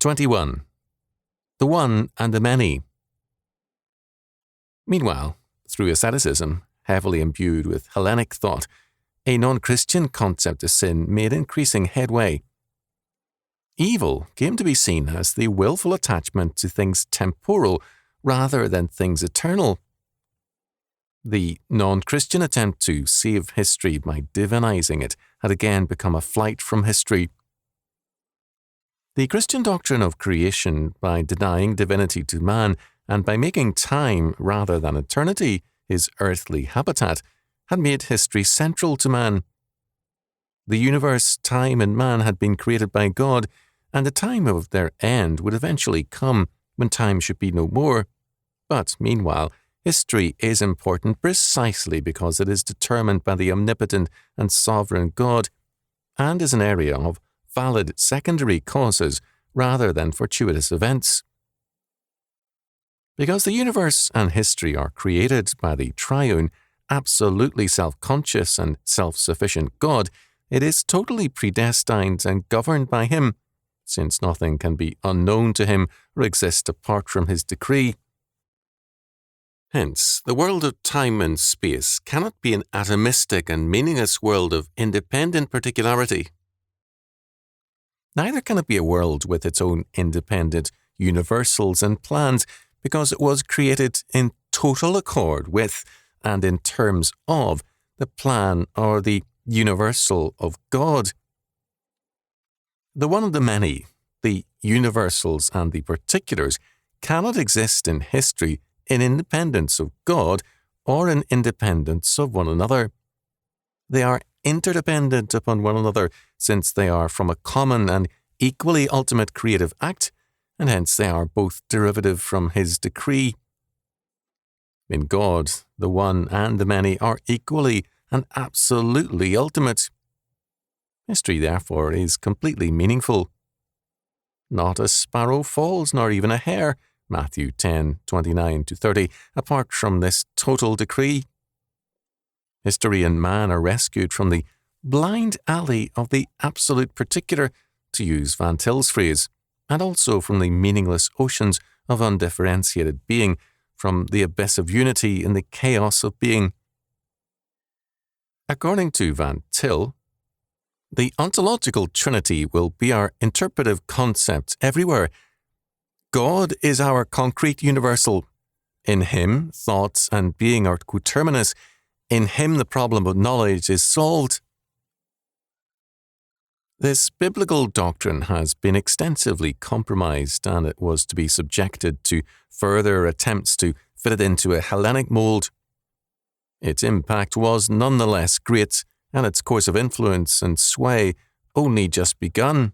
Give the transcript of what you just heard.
21. The One and the Many. Meanwhile, through asceticism, heavily imbued with Hellenic thought, a non-Christian concept of sin made increasing headway. Evil came to be seen as the willful attachment to things temporal rather than things eternal. The non-Christian attempt to save history by divinizing it had again become a flight from history. The Christian doctrine of creation, by denying divinity to man and by making time rather than eternity his earthly habitat, had made history central to man. The universe, time, and man had been created by God, and the time of their end would eventually come when time should be no more. But meanwhile, history is important precisely because it is determined by the omnipotent and sovereign God, and is an area of valid secondary causes rather than fortuitous events. Because the universe and history are created by the triune, absolutely self-conscious and self-sufficient God, it is totally predestined and governed by Him, since nothing can be unknown to Him or exist apart from His decree. Hence, the world of time and space cannot be an atomistic and meaningless world of independent particularity. Neither can it be a world with its own independent universals and plans, because it was created in total accord with and in terms of the plan or the universal of God. The one of the many, the universals and the particulars, cannot exist in history in independence of God or in independence of one another. They are interdependent upon one another, since they are from a common and equally ultimate creative act, and hence they are both derivative from His decree. In God, the one and the many are equally and absolutely ultimate. History, therefore, is completely meaningful. Not a sparrow falls, nor even a hair, Matthew 10:29-30, apart from this total decree. History and man are rescued from the blind alley of the absolute particular, to use Van Til's phrase, and also from the meaningless oceans of undifferentiated being, from the abyss of unity in the chaos of being. According to Van Til, the ontological trinity will be our interpretive concept everywhere. God is our concrete universal. In Him, thoughts and being are coterminous. In Him, the problem of knowledge is solved. This biblical doctrine has been extensively compromised, and it was to be subjected to further attempts to fit it into a Hellenic mold. Its impact was nonetheless great, and its course of influence and sway only just begun.